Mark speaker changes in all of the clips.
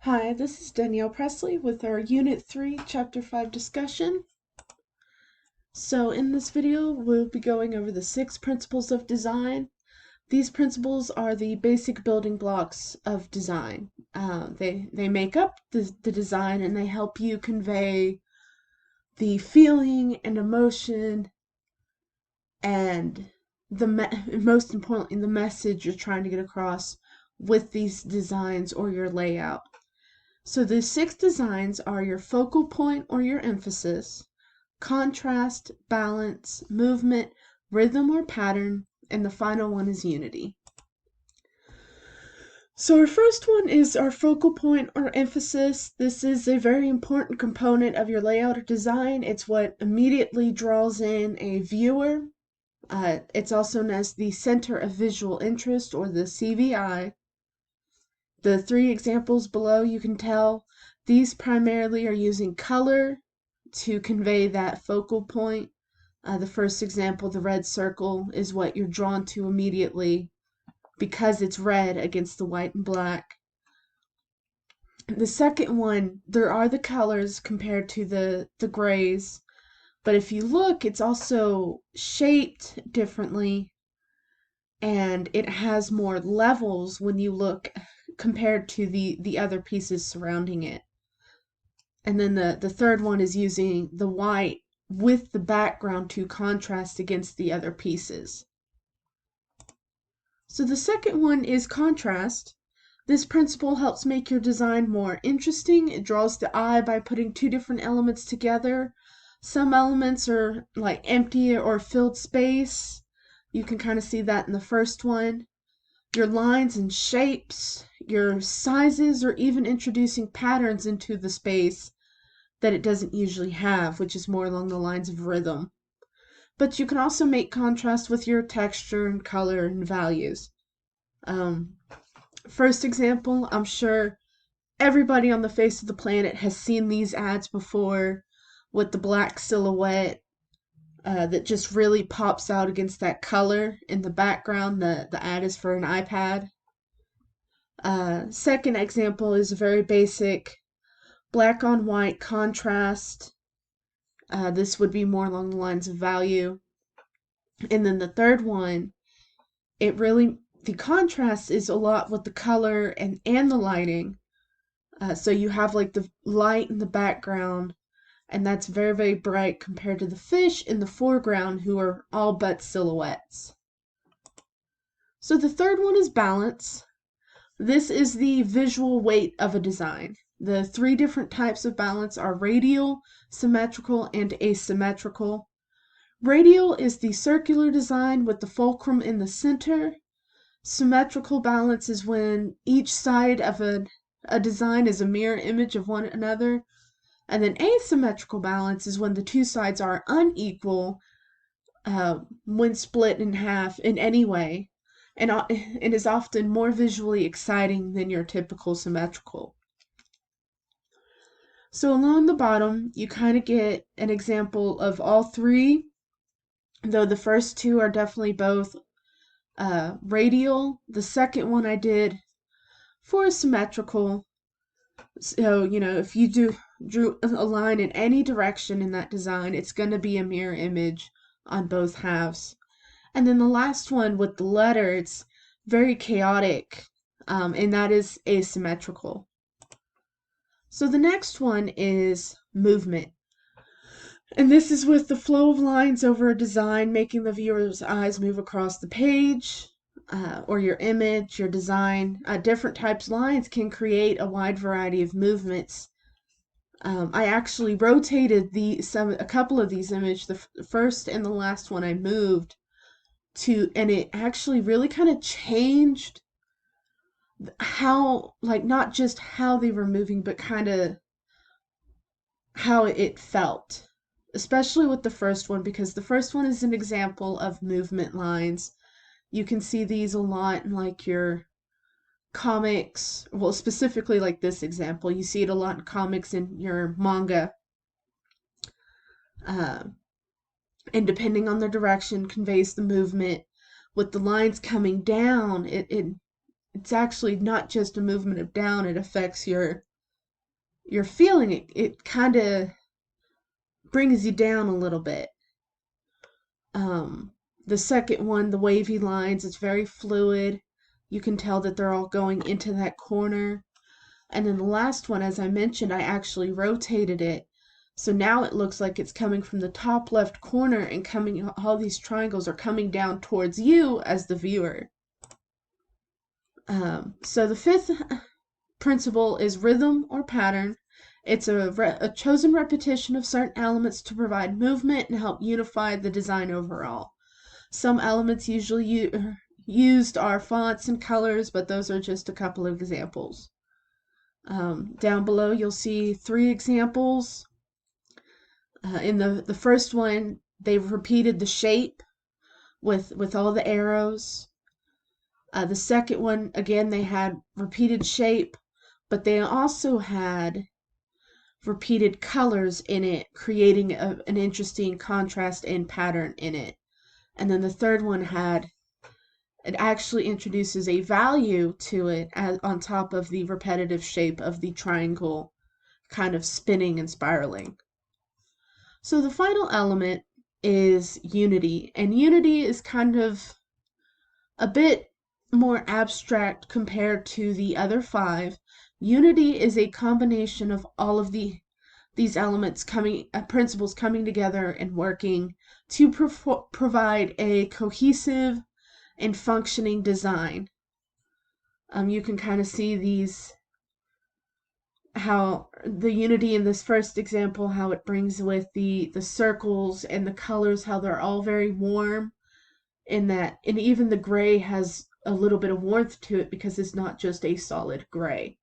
Speaker 1: Hi, this is Danielle Presley with our Unit 3, Chapter 5 discussion. So in this video, we'll be going over the 6 principles of design. These principles are the basic building blocks of design. They make up the design and they help you convey the feeling and emotion and most importantly, the message you're trying to get across with these designs or your layout. So the 6 designs are your focal point or your emphasis, contrast, balance, movement, rhythm or pattern, and the final one is unity. So our first one is our focal point or emphasis. This is a very important component of your layout or design. It's what immediately draws in a viewer. It's also known as the center of visual interest or the CVI. The 3 examples below, you can tell these primarily are using color to convey that focal point. The first example, the red circle, is what you're drawn to immediately because it's red against the white and black. The second one, there are the colors compared to the grays, but if you look, it's also shaped differently and it has more levels when you look compared to the other pieces surrounding it. And then the third one is using the white with the background to contrast against the other pieces. So the second one is contrast. This principle helps make your design more interesting. It draws the eye by putting 2 different elements together. Some elements are like empty or filled space. You can kind of see that in the first one. Your lines and shapes, your sizes, or even introducing patterns into the space that it doesn't usually have, which is more along the lines of rhythm. But you can also make contrast with your texture and color and values. First example, I'm sure everybody on the face of the planet has seen these ads before with the black silhouette that just really pops out against that color in the background. The ad is for an iPad. Second example is a very basic black on white contrast. This would be more along the lines of value. And then the third one, the contrast is a lot with the color and the lighting. So you have like the light in the background, and that's very, very bright compared to the fish in the foreground who are all but silhouettes. So the third one is balance. This is the visual weight of a design. The 3 different types of balance are radial, symmetrical, and asymmetrical. Radial is the circular design with the fulcrum in the center. Symmetrical balance is when each side of a design is a mirror image of one another. And then asymmetrical balance is when the 2 sides are unequal when split in half in any way, and it is often more visually exciting than your typical symmetrical. So along the bottom, you kind of get an example of all 3, though the first 2 are definitely both radial. The second one I did for symmetrical. So, if you drew a line in any direction in that design, it's going to be a mirror image on both halves. And then the last one with the letter, it's very chaotic, and that is asymmetrical. So the next one is movement. And this is with the flow of lines over a design, making the viewer's eyes move across the page, or your image, your design. Different types of lines can create a wide variety of movements. I actually rotated a couple of these images, the first and the last one I moved and it actually really kind of changed how, like, not just how they were moving, but kind of how it felt, especially with the first one, because the first one is an example of movement lines. You can see these a lot in like your comics, well, specifically like this example, you see it a lot in comics and your manga. And depending on the direction conveys the movement. With the lines coming down, it's actually not just a movement of down, it affects your you're feeling it, it kind of brings you down a little bit. The second one, the wavy lines, it's very fluid. You can tell that they're all going into that corner. And then the last one, as I mentioned, I actually rotated it. So now it looks like it's coming from the top left corner and coming, all these triangles are coming down towards you as the viewer. So the fifth principle is rhythm or pattern. It's a chosen repetition of certain elements to provide movement and help unify the design overall. Some elements usually used are fonts and colors, but those are just a couple of examples. Down below, you'll see 3 examples. In the first one, they've repeated the shape with all the arrows. The second one, again, they had repeated shape, but they also had repeated colors in it, creating an interesting contrast and pattern in it. And then the third one it actually introduces a value to it on top of the repetitive shape of the triangle kind of spinning and spiraling. So the final element is unity, and unity is kind of a bit more abstract compared to the other 5. Unity is a combination of all of these elements principles coming together and working to provide a cohesive and functioning design. You can kind of see how the unity in this first example, how it brings with the circles and the colors, how they're all very warm, and even the gray has a little bit of warmth to it because it's not just a solid gray.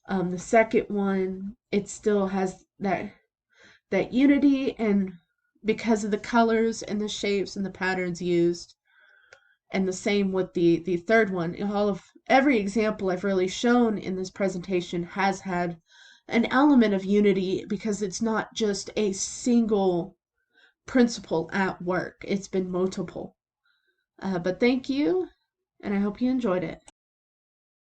Speaker 1: The second one, it still has that unity, and because of the colors and the shapes and the patterns used. And the same with the third one. Every example I've really shown in this presentation has had an element of unity because it's not just a single principle at work. It's been multiple. But thank you, and I hope you enjoyed it.